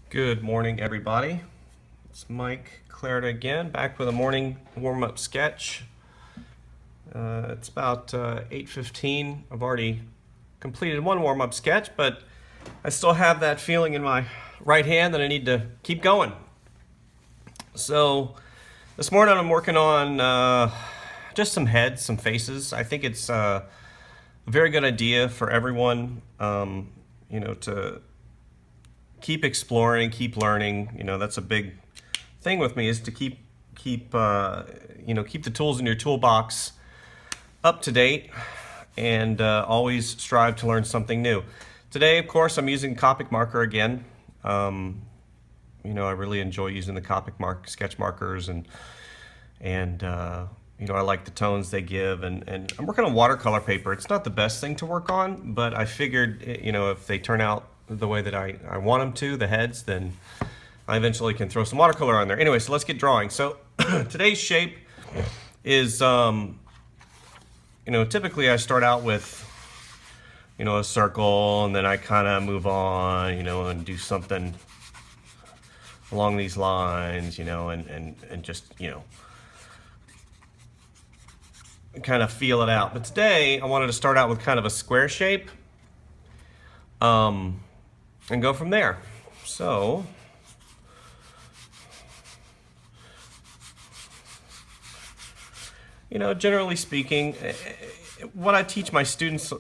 Good morning, everybody. It's Mike Clarida again, back with a morning warm-up sketch. It's about 8:15. I've already completed one warm-up sketch, but I still have that feeling in my right hand that I need to keep going. So this morning I'm working on just some heads, some faces. I think it's a very good idea for everyone, to keep exploring, keep learning. That's a big thing with me, is to keep the tools in your toolbox up to date and always strive to learn something new. Today, of course, I'm using Copic marker again. I really enjoy using the Copic sketch markers, and I like the tones they give, and I'm working on watercolor paper. It's not the best thing to work on, but I figured, if they turn out the way that I want them to, the heads, then I eventually can throw some watercolor on there. Anyway, so let's get drawing. So today's shape is, typically I start out with, a circle, and then I kind of move on, and do something along these lines, and just, kind of feel it out. But today I wanted to start out with kind of a square shape, and go from there. So generally speaking, what I teach my students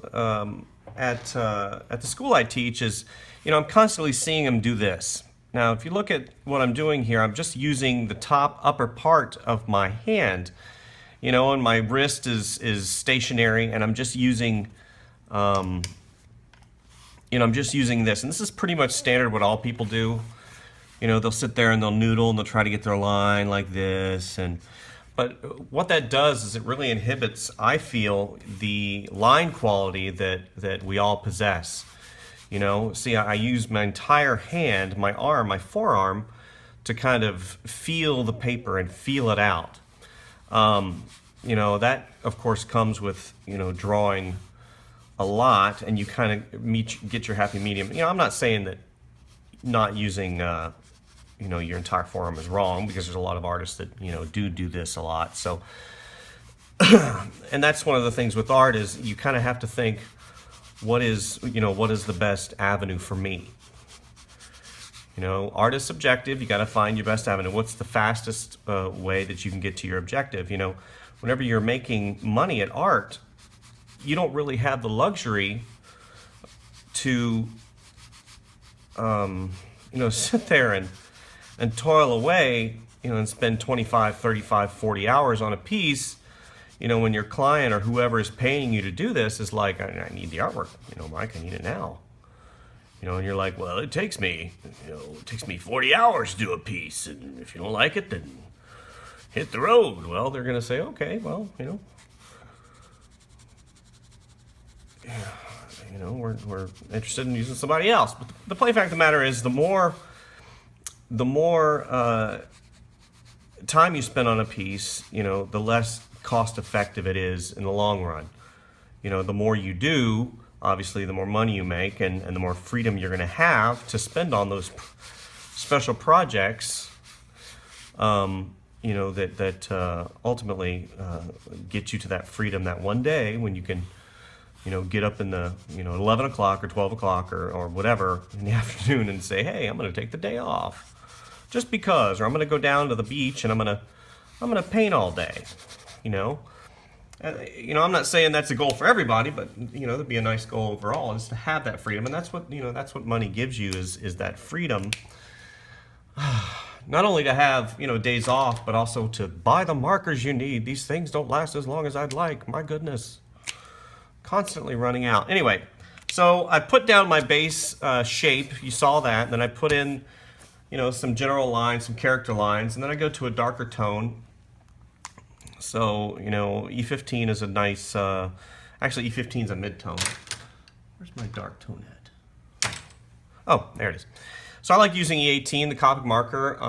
at the school I teach is, I'm constantly seeing them do this. Now, if you look at what I'm doing here, I'm just using the top upper part of my hand, and my wrist is stationary, and I'm just using I'm just using this, and this is pretty much standard what all people do. They'll sit there and they'll noodle and they'll try to get their line like this, but what that does is it really inhibits, I feel, the line quality that we all possess. See, I use my entire hand, my arm, my forearm, to kind of feel the paper and feel it out. That of course comes with, drawing a lot, and you kind of get your happy medium. I'm not saying that not using, your entire forearm is wrong, because there's a lot of artists that, do this a lot. So, and that's one of the things with art, is you kind of have to think, what is the best avenue for me? Art is subjective. You got to find your best avenue. What's the fastest way that you can get to your objective? Whenever you're making money at art, you don't really have the luxury to, sit there and toil away, and spend 25, 35, 40 hours on a piece, when your client or whoever is paying you to do this is like, I need the artwork, Mike, I need it now. And you're like, well, it takes me 40 hours to do a piece, and if you don't like it, then hit the road. Well, they're going to say, okay, well, we're interested in using somebody else. But the plain fact of the matter is, the more time you spend on a piece, the less cost effective it is in the long run. The more you do, obviously, the more money you make, and the more freedom you're going to have to spend on those special projects, that ultimately get you to that freedom, that one day when you can, get up in the, 11 o'clock or 12 o'clock or whatever in the afternoon and say, hey, I'm going to take the day off just because, or I'm going to go down to the beach and I'm going to paint all day, I'm not saying that's a goal for everybody, but, that'd be a nice goal overall, is to have that freedom. And that's what money gives you, is that freedom. Not only to have, days off, but also to buy the markers you need. These things don't last as long as I'd like. My goodness. Constantly running out. Anyway, so I put down my base shape. You saw that. And then I put in, some general lines, some character lines. And then I go to a darker tone. So, E15 is a nice, actually E15 is a mid-tone. Where's my dark tone at? Oh, there it is. So I like using E18, the Copic marker,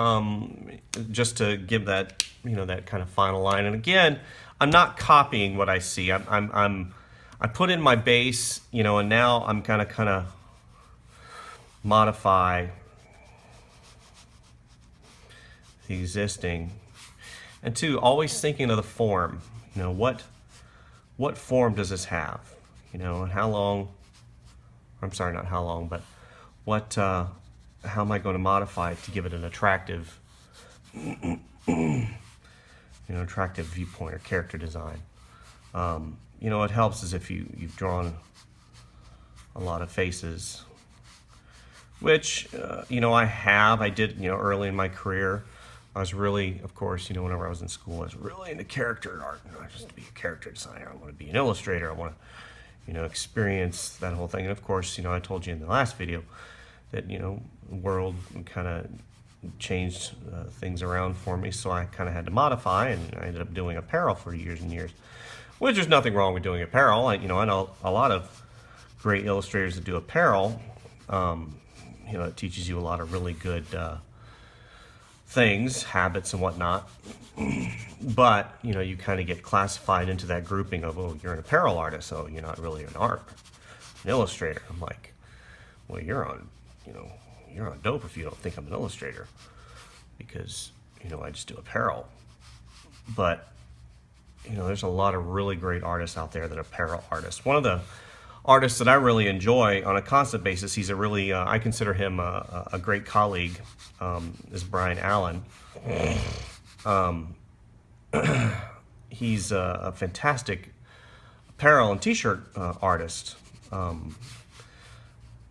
just to give that, that kind of final line. And again, I'm not copying what I see. I put in my base, and now I'm kind of modify the existing. And two, always thinking of the form. You know, what form does this have? You know, and how long, I'm sorry, not how long, but what, how am I going to modify it to give it an attractive, attractive viewpoint or character design? It helps is if you've drawn a lot of faces, which, I did, early in my career. I was really, of course, whenever I was in school, I was really into character art. I just to be a character designer. I want to be an illustrator. I want to, experience that whole thing. And of course, I told you in the last video that, the world kind of changed things around for me. So I kind of had to modify, and I ended up doing apparel for years and years, which there's nothing wrong with doing apparel. I know a lot of great illustrators that do apparel. It teaches you a lot of really good things, habits and whatnot. But, you kind of get classified into that grouping of, oh, you're an apparel artist, so you're not really an illustrator. I'm like, well, you're on dope if you don't think I'm an illustrator, because, I just do apparel. But, there's a lot of really great artists out there that are apparel artists. One of the artists that I really enjoy on a constant basis, he's a really, I consider him a great colleague, is Brian Allen. He's a fantastic apparel and t-shirt artist.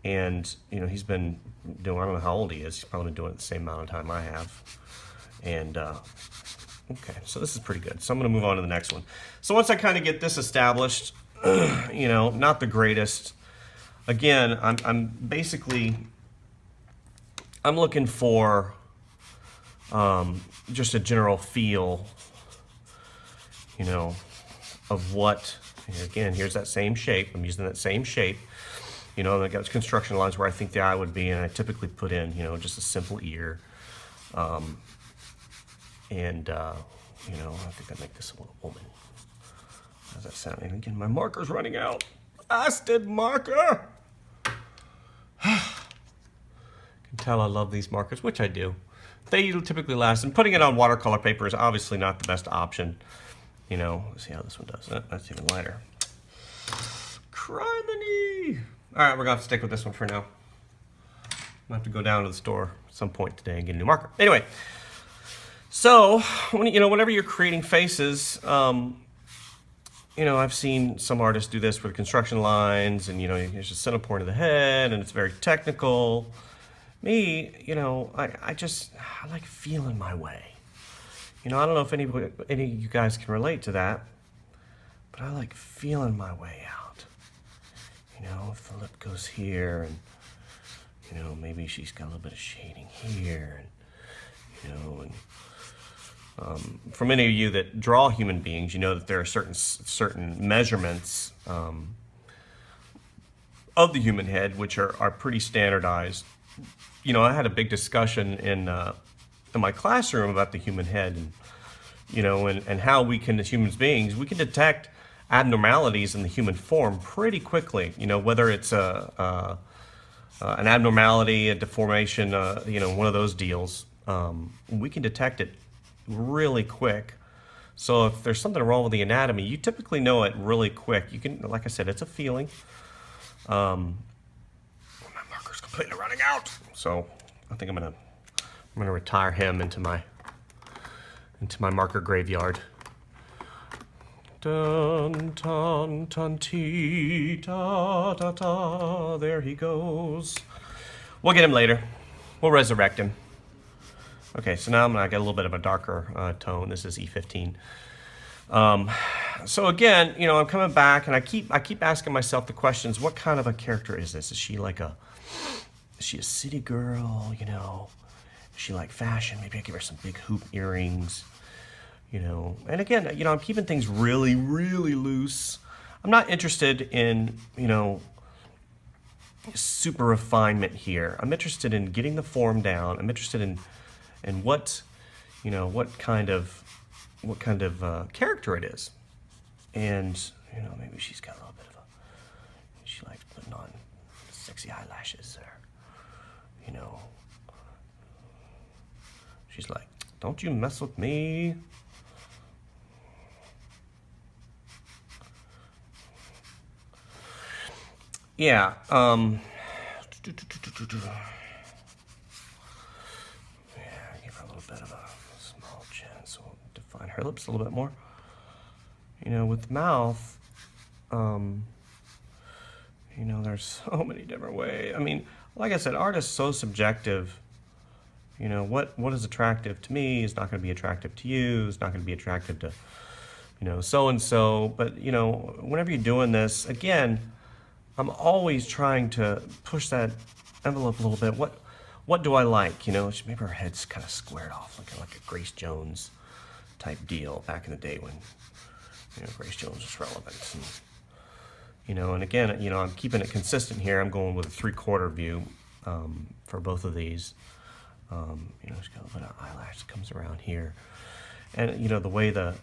And, he's been doing, I don't know how old he is, he's probably been doing it the same amount of time I have. And, okay, so this is pretty good. So I'm going to move on to the next one. So once I kind of get this established, not the greatest. Again, I'm basically, I'm looking for just a general feel, of what, again, here's that same shape. I'm using that same shape. And I got construction lines where I think the eye would be, and I typically put in, just a simple ear. I think I make this a little woman. How's that sound? And again, my marker's running out. Bastard marker! Can tell I love these markers, which I do. They typically last, and putting it on watercolor paper is obviously not the best option. Let's see how this one does. That's even lighter. Criminy! All right, we're gonna have to stick with this one for now. I'm gonna have to go down to the store at some point today and get a new marker. Anyway, so whenever you're creating faces, I've seen some artists do this with construction lines, and there's just center point of the head, and it's very technical. Me, I like feeling my way. I don't know if any of you guys can relate to that, but I like feeling my way out. If the lip goes here, and maybe she's got a little bit of shading here, and for many of you that draw human beings, that there are certain measurements of the human head which are pretty standardized. I had a big discussion in my classroom about the human head, and how we can, as human beings, we can detect abnormalities in the human form pretty quickly. Whether it's an abnormality, a deformation, one of those deals, we can detect it really quick. So if there's something wrong with the anatomy, you typically know it really quick. You can, like I said, it's a feeling. My marker's completely running out, so I think I'm gonna retire him into my marker graveyard. Dun dun dun tee ta ta ta. There he goes. We'll get him later. We'll resurrect him. Okay, so now I'm gonna get a little bit of a darker tone. This is E15. So again, I'm coming back, and I keep asking myself the questions: what kind of a character is this? Is she a city girl? Is she like fashion? Maybe I give her some big hoop earrings. And again, I'm keeping things really, really loose. I'm not interested in, super refinement here. I'm interested in getting the form down. I'm interested in what, what kind of character it is. And, maybe she's got a little bit of she likes putting on sexy eyelashes, or, she's like, Don't you mess with me. Yeah, yeah, give her a little bit of a small chin, so we'll define her lips a little bit more. You know, with mouth, you know, there's so many different ways. I mean, like I said, art is so subjective. You know, what is attractive to me is not going to be attractive to you. It's not going to be attractive to, you know, so-and-so. But, you know, whenever you're doing this, again, I'm always trying to push that envelope a little bit. What do I like? You know, maybe her head's kind of squared off, like a Grace Jones type deal back in the day when, you know, Grace Jones was relevant. And, you know, and again, you know, I'm keeping it consistent here. I'm going with a 3/4 view for both of these. You know, she's got a little bit of eyelash that comes around here, and you know the way the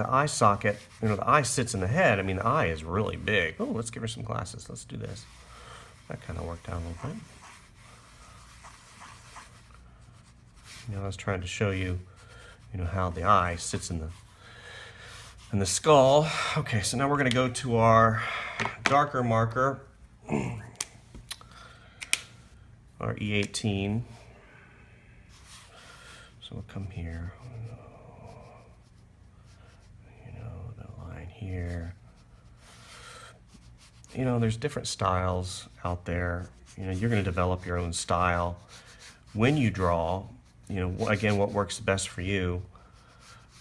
eye socket, you know, the eye sits in the head. I mean, the eye is really big. Oh, let's give her some glasses. Let's do this. That kind of worked out a little bit. You know, I was trying to show you, you know, how the eye sits in the skull. Okay, so now we're going to go to our darker marker, our E18. So we'll come here, you know, the line here. You know, there's different styles out there. You know, you're going to develop your own style when you draw. You know, again, what works best for you.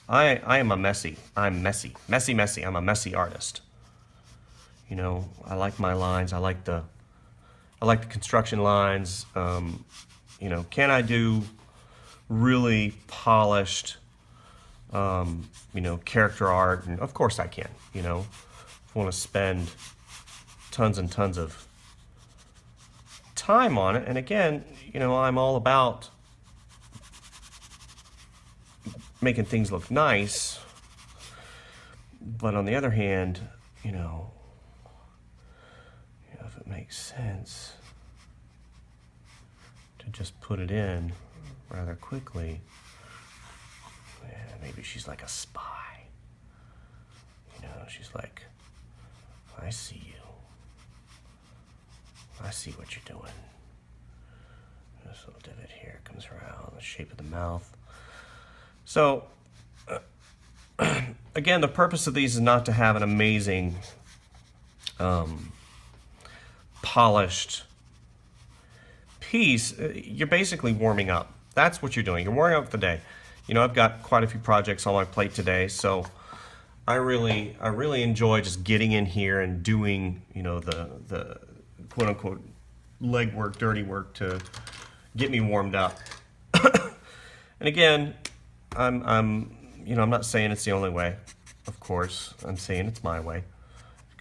I'm messy. I'm a messy artist. You know, I like my lines. I like the construction lines. You know, can I do really polished, you know, character art? And of course I can. You know, if I want to spend tons and tons of time on it. And again, you know, I'm all about making things look nice, but on the other hand, you know, if it makes sense to just put it in rather quickly, yeah, maybe she's like a spy. You know, she's like, I see you. I see what you're doing. This little divot here comes around the shape of the mouth. So, again, the purpose of these is not to have an amazing, polished piece. You're basically warming up. That's what you're doing. You're warming up for the day. You know, I've got quite a few projects on my plate today, so I really enjoy just getting in here and doing, you know, the quote unquote legwork, dirty work to get me warmed up. And again, I'm you know, I'm not saying it's the only way, of course. I'm saying it's my way.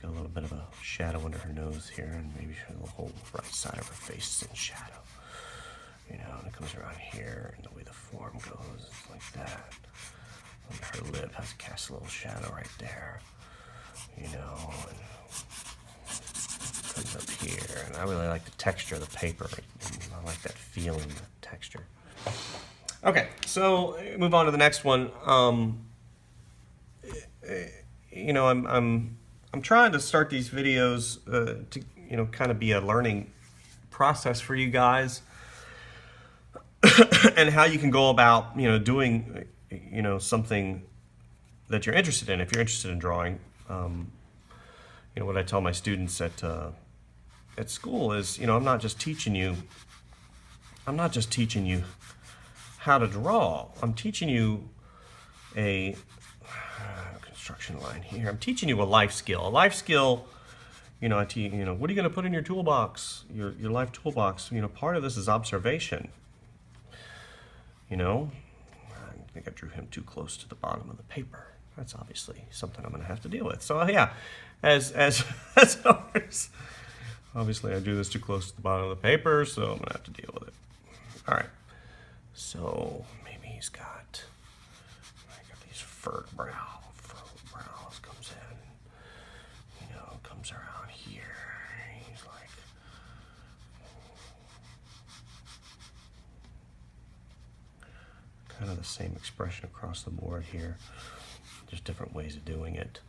Got a little bit of a shadow under her nose here, and maybe the whole right side of her face is in shadow. You know, and it comes around here, and the way the form goes, it's like that. And her lip has cast a little shadow right there. You know, and comes up here, and I really like the texture of the paper. I like that feeling, the texture. Okay, so move on to the next one. You know, I'm trying to start these videos to, you know, kind of be a learning process for you guys, and how you can go about, you know, doing, you know, something that you're interested in. If you're interested in drawing, you know, what I tell my students at school is, you know, I'm not just teaching you how to draw. I'm teaching you a construction line here. I'm teaching you a life skill. A life skill, you know, you know, what are you going to put in your toolbox, your life toolbox? You know, part of this is observation. You know, I think I drew him too close to the bottom of the paper. That's obviously something I'm going to have to deal with. So yeah, as always, obviously I drew this too close to the bottom of the paper, so I'm going to have to deal with it. All right. So maybe he's got these furrowed brows comes in, you know, comes around here. He's like, kind of the same expression across the board here. Just different ways of doing it,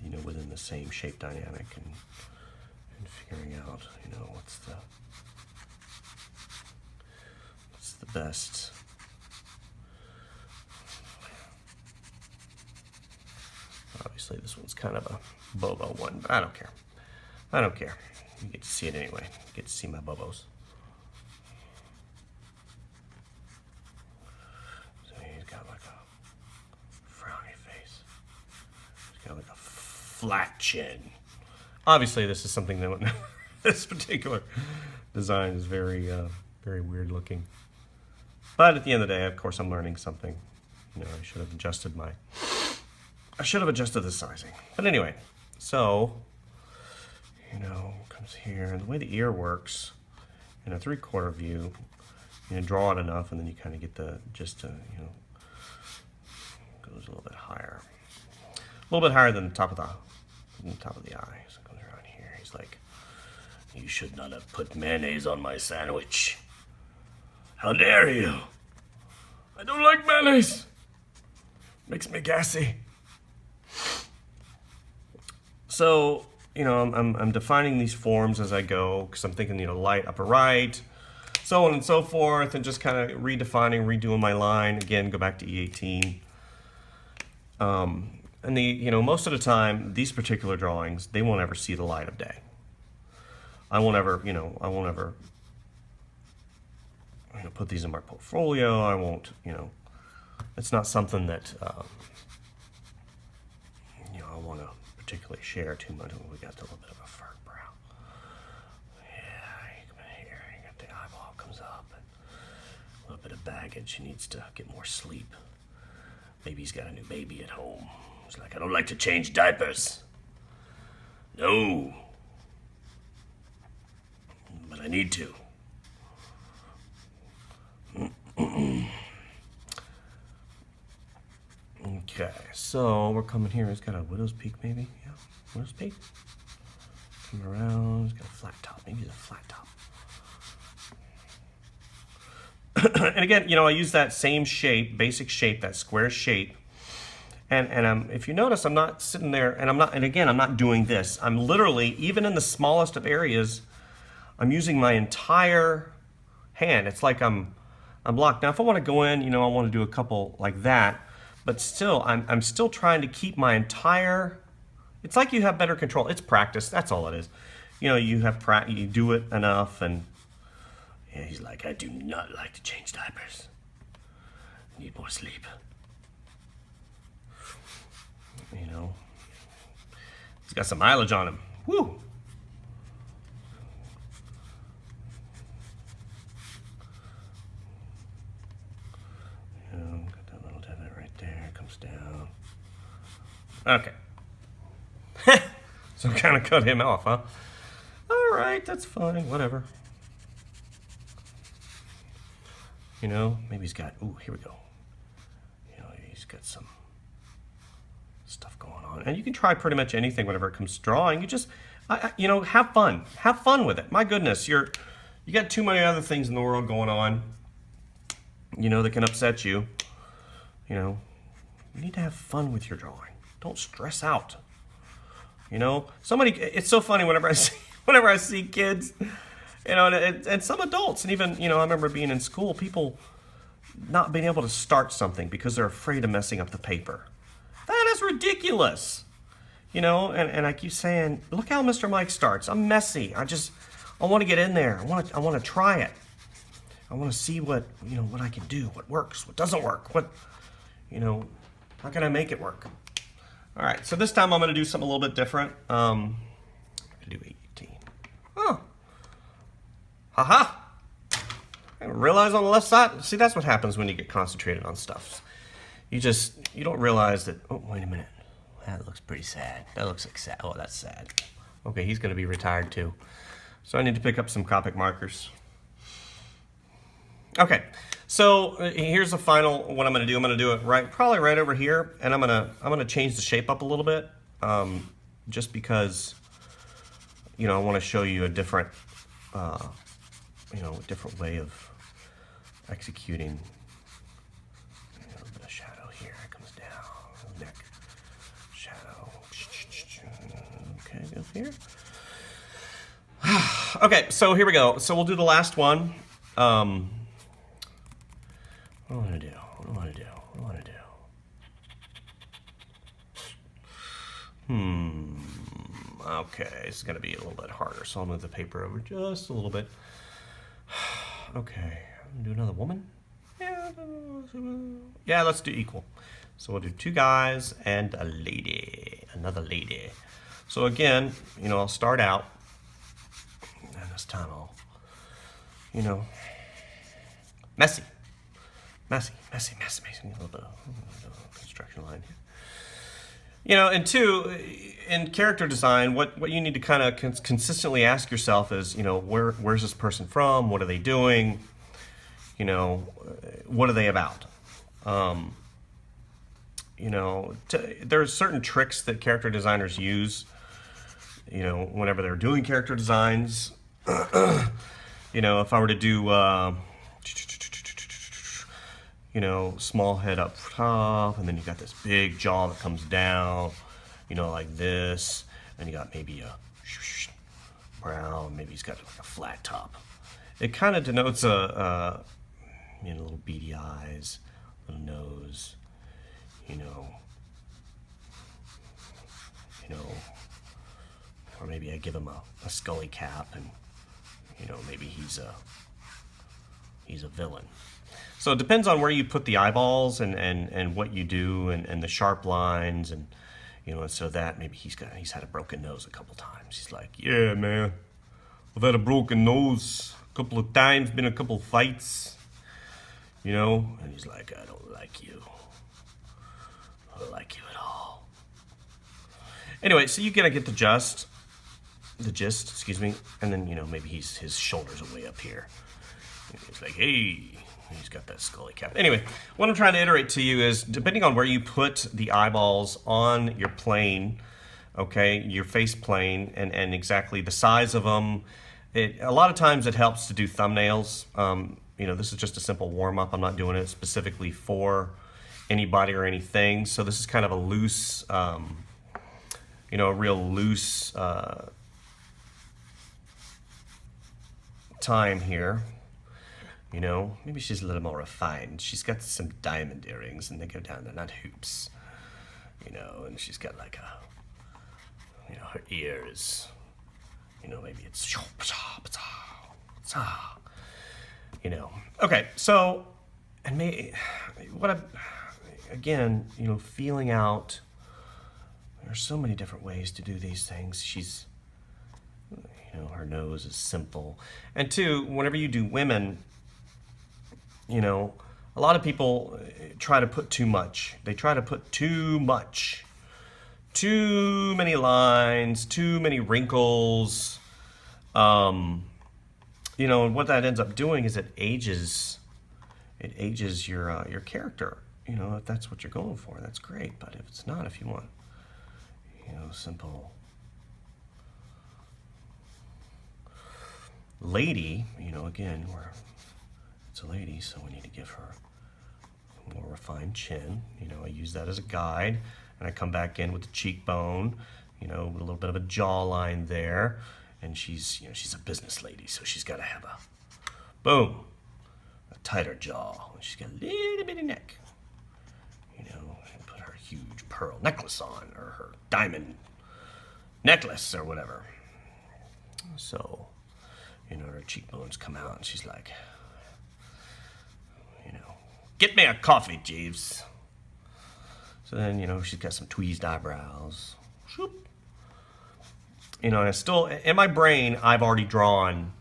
you know, within the same shape dynamic and figuring out, you know, what's the best. Obviously, this one's kind of a Bobo one, but I don't care. I don't care. You get to see it anyway. You get to see my Bobos. So he's got like a frowny face. He's got like a flat chin. Obviously, this is something that this particular design is very, very weird looking. But at the end of the day, of course, I'm learning something. You know, I should have adjusted the sizing. But anyway, so, you know, comes here, and the way the ear works in a 3/4 view, you know, draw it enough, and then you kind of get the, just to, you know, goes a little bit higher. A little bit higher than the top of the eye. So it goes around here. He's like, "You should not have put mayonnaise on my sandwich. How dare you? I don't like mayonnaise. Makes me gassy." So, you know, I'm defining these forms as I go, because I'm thinking, you know, light upper right, so on and so forth, and just kind of redefining, redoing my line. Again, go back to E18. And you know, most of the time, these particular drawings, they won't ever see the light of day. I won't ever put these in my portfolio. I won't, you know, it's not something that, you know, I want to particularly share too much. We got a little bit of a fur brow. Yeah, you come in here, you got the eyeball comes up, and a little bit of baggage. He needs to get more sleep. Maybe he's got a new baby at home. He's like, "I don't like to change diapers." No. But I need to. Okay, so we're coming here. He's got a widow's peak, maybe. Yeah, widow's peak. Come around. He's got a flat top. Maybe he's a flat top. And again, you know, I use that same shape, basic shape, that square shape. And if you notice, I'm not sitting there, and I'm not doing this. I'm literally, even in the smallest of areas, I'm using my entire hand. It's like I'm blocked. Now, if I want to go in, you know, I want to do a couple like that, but still, I'm still trying to keep my entire. It's like you have better control. It's practice. That's all it is. You know, you do it enough, and yeah, he's like, "I do not like to change diapers. I need more sleep." You know, he's got some mileage on him. Woo! Got that little divot right there. Comes down. Okay. So kind of cut him off, huh? All right, that's fine. Whatever. You know, maybe he's got. Ooh, here we go. You know, he's got some stuff going on, and you can try pretty much anything whenever it comes to drawing. You just, you know, have fun with it. My goodness, you got too many other things in the world going on, you know, that can upset you. You know, you need to have fun with your drawing. Don't stress out. You know, it's so funny whenever I see kids, you know, and some adults, and even, you know, I remember being in school, people not being able to start something because they're afraid of messing up the paper. That is ridiculous. You know, and I keep saying, look how Mr. Mike starts. I'm messy. I want to get in there. I want to try it. I want to see what I can do, what works, what doesn't work, you know, how can I make it work? All right, so this time I'm going to do something a little bit different. I'm going to do 18. Oh. Haha. I didn't realize on the left side. See, that's what happens when you get concentrated on stuff. You don't realize that, oh, wait a minute. That looks pretty sad. That looks like sad. Oh, that's sad. Okay, he's going to be retired too. So I need to pick up some Copic markers. Okay, so here's the final, what I'm going to do. I'm going to do it probably right over here, and I'm going to change the shape up a little bit, just because, you know, I want to show you a different, different way of executing off here. Okay, so here we go. So we'll do the last one. What do I want to do? What do I want to do? What do I want to do? Okay, this is going to be a little bit harder, so I'll move the paper over just a little bit. Okay, do another woman? Yeah, let's do equal. So we'll do 2 guys and a lady, another lady. So again, I'll start out, and this time I'll, messy. A little bit of construction line here. And 2, in character design, what you need to kind of consistently ask yourself is, where's this person from? What are they doing? What are they about? There's certain tricks that character designers use, whenever they're doing character designs. If I were to do, small head up top, and then you got this big jaw that comes down, like this, and you got maybe a brown, maybe he's got like a flat top. It kind of denotes a little beady eyes, little nose, or maybe I give him a scully cap, and maybe he's a villain. So it depends on where you put the eyeballs and what you do, and the sharp lines, and so that maybe he's had a broken nose a couple times. He's like, yeah, man, I've had a broken nose a couple of times, been a couple of fights, and he's like, I don't like you. I don't like you at all. Anyway, so you gotta get the gist, and then maybe his shoulders are way up here. And he's like, hey. He's got that scully cap. Anyway, what I'm trying to iterate to you is, depending on where you put the eyeballs on your plane, okay, your face plane, and exactly the size of them, a lot of times it helps to do thumbnails. This is just a simple warm-up. I'm not doing it specifically for anybody or anything. So this is kind of a loose, a real loose time here. Maybe she's a little more refined. She's got some diamond earrings, and they go down. They're not hoops, and she's got like her ears, maybe it's, Okay, so, and maybe, feeling out, there's so many different ways to do these things. She's, her nose is simple. And 2, whenever you do women, a lot of people try to put too much. They try to put too much. Too many lines, too many wrinkles. And what that ends up doing is it ages your character. If that's what you're going for, that's great. But if it's not, if you want, simple lady, again, it's a lady, so we need to give her a more refined chin. I use that as a guide, and I come back in with the cheekbone, with a little bit of a jawline there, and she's a business lady, so she's got to have a tighter jaw. She's got a little bitty neck, and put her huge pearl necklace on, or her diamond necklace, or whatever. So, her cheekbones come out, and she's like, get me a coffee, Jeeves. So then, she's got some tweezed eyebrows. Shoop. And it's still, in my brain, I've already drawn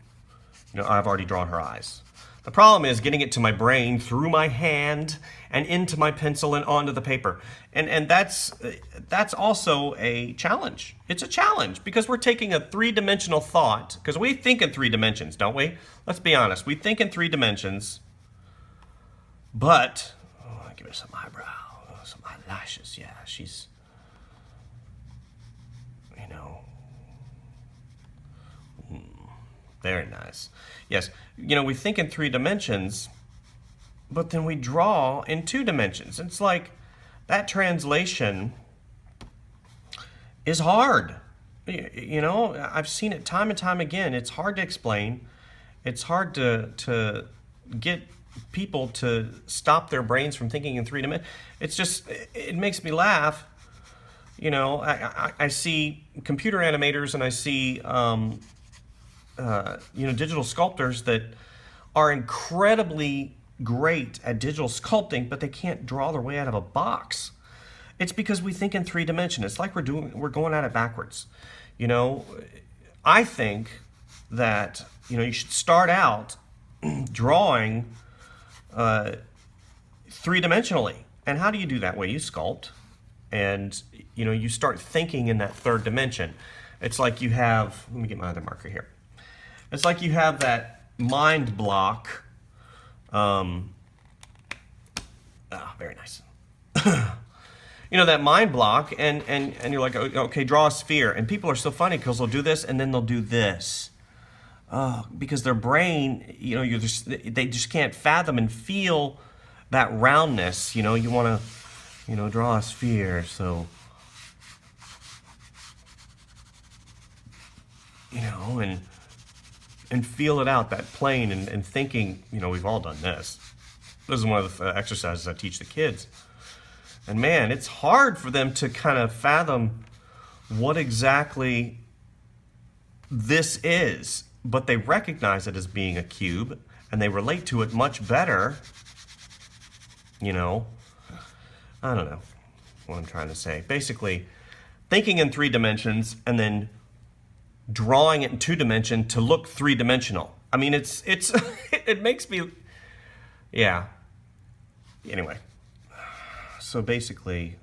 her eyes. The problem is getting it to my brain through my hand and into my pencil and onto the paper. And that's also a challenge. It's a challenge because we're taking a 3-dimensional thought, because we think in 3 dimensions, don't we? Let's be honest. We think in 3 dimensions. But, give her some eyebrow, some eyelashes. Yeah, she's, very nice. Yes, we think in 3 dimensions, but then we draw in 2 dimensions. It's like that translation is hard. You know, I've seen it time and time again. It's hard to explain. It's hard to get people to stop their brains from thinking in 3 dimensions. It's just, it makes me laugh. You know, I see computer animators and I see, digital sculptors that are incredibly great at digital sculpting, but they can't draw their way out of a box. It's because we think in 3 dimensions. It's like we're going at it backwards. You know, I think that, you should start out drawing 3 dimensionally. And how do you do that? Well, you sculpt and, you start thinking in that third dimension. It's like you have, let me get my other marker here. It's like you have that mind block. Very nice. That mind block, and you're like, okay, draw a sphere. And people are so funny because they'll do this and then they'll do this. Because their brain, they just can't fathom and feel that roundness. You want to, draw a sphere. So, and feel it out, that plane, and thinking, we've all done this. This is one of the exercises I teach the kids. And man, it's hard for them to kind of fathom what exactly this is, but they recognize it as being a cube, and they relate to it much better. I don't know what I'm trying to say. Basically, thinking in 3 dimensions and then drawing it in 2 dimensions to look 3 dimensional. I mean, it's it makes me, yeah. Anyway, so basically,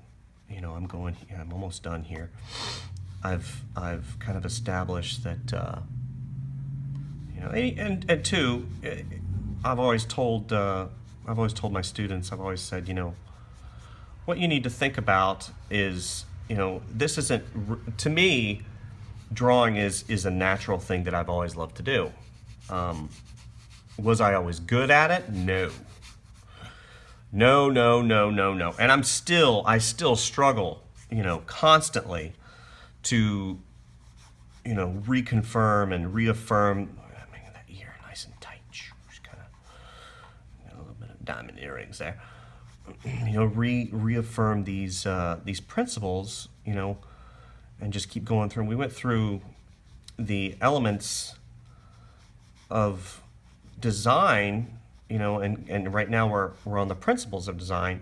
I'm almost done here. I've kind of established that, and two, I've always told my students, I've always said, what you need to think about is, this isn't, to me, drawing is a natural thing that I've always loved to do. Was I always good at it? No. No. And I still struggle, constantly to, reconfirm and reaffirm. Making that ear nice and tight. Just kind of a little bit of diamond earrings there. Reaffirm these principles, and just keep going through. We went through the elements of design, and right now we're on the principles of design,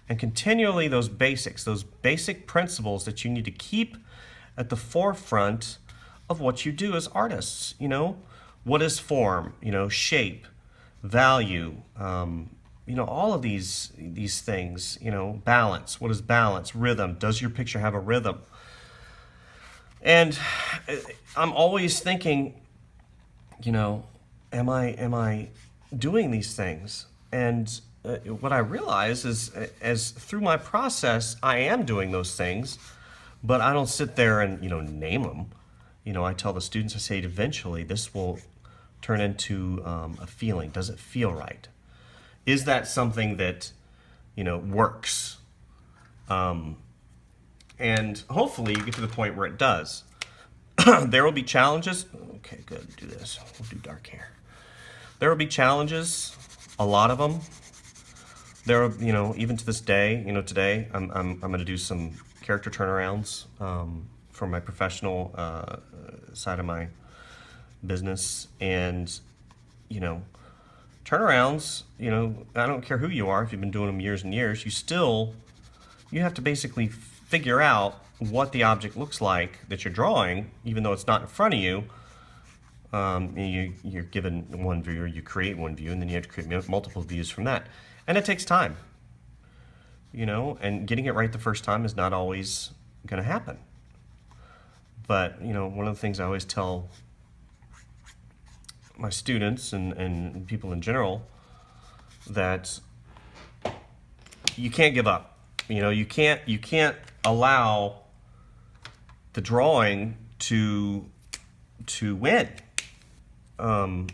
and continually those basic principles that you need to keep at the forefront of what you do as artists. What is form? Shape, value. All of these things. Balance. What is balance? Rhythm. Does your picture have a rhythm? And I'm always thinking, am I doing these things? And what I realize is, as through my process, I am doing those things, but I don't sit there and name them. I tell the students, I say, eventually this will turn into a feeling. Does it feel right? Is that something that works? And hopefully you get to the point where it does. There will be challenges. Okay, good. Do this. We'll do dark hair. There will be challenges, a lot of them. There are, even to this day, today I'm going to do some character turnarounds for my professional side of my business, and turnarounds. I don't care who you are. If you've been doing them years and years, you have to basically figure out what the object looks like that you're drawing, even though it's not in front of you. You're given one view, or you create one view, and then you have to create multiple views from that. And it takes time, and getting it right the first time is not always going to happen. But, one of the things I always tell my students and people in general, that you can't give up. You can't allow the drawing to win. Well,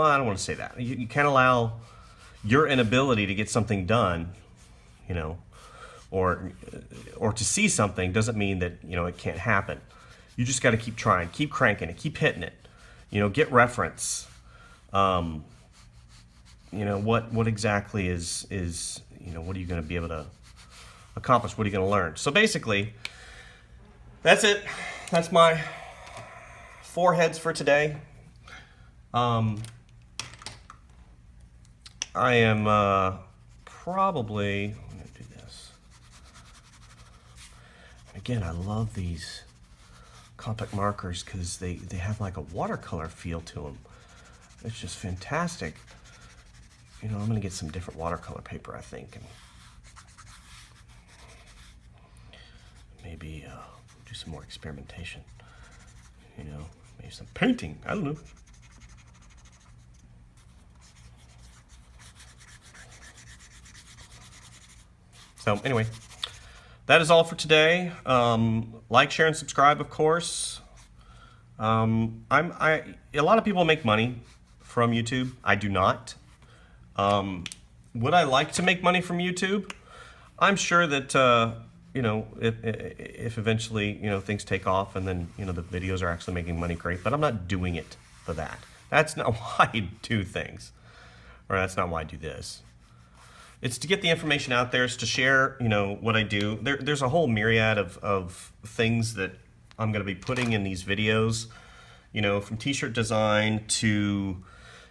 I don't want to say that. You can't allow your inability to get something done, or to see something doesn't mean that it can't happen. You just got to keep trying, keep cranking it, keep hitting it. You know, get reference. You know, what exactly is you know, what are you going to be able to accomplish? What are you going to learn? So basically, that's it. That's my 4 heads for today. I am probably, I'm going to do this. Again, I love these Copic markers because they have like a watercolor feel to them. It's just fantastic. You know, I'm going to get some different watercolor paper, I think, and maybe do some more experimentation. You know, maybe some painting. I don't know. So anyway, that is all for today. Like, share, and subscribe, of course. A lot of people make money from YouTube. I do not. Would I like to make money from YouTube? I'm sure that you know, if eventually, you know, things take off and then, you know, the videos are actually making money, great. But I'm not doing it for that. That's not why I do things, or that's not why I do this. It's to get the information out there. It's to share, you know, what I do. There's a whole myriad of things that I'm going to be putting in these videos, you know, from t-shirt design to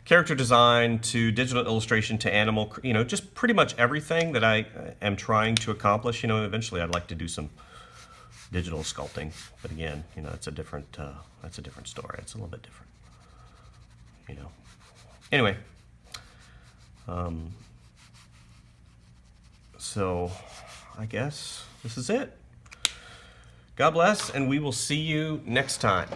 character design to digital illustration to animal, you know, just pretty much everything that I am trying to accomplish. You know, eventually I'd like to do some digital sculpting, but again, you know, that's a different story. It's a little bit different, you know. Anyway, so I guess this is it. God bless, and we will see you next time.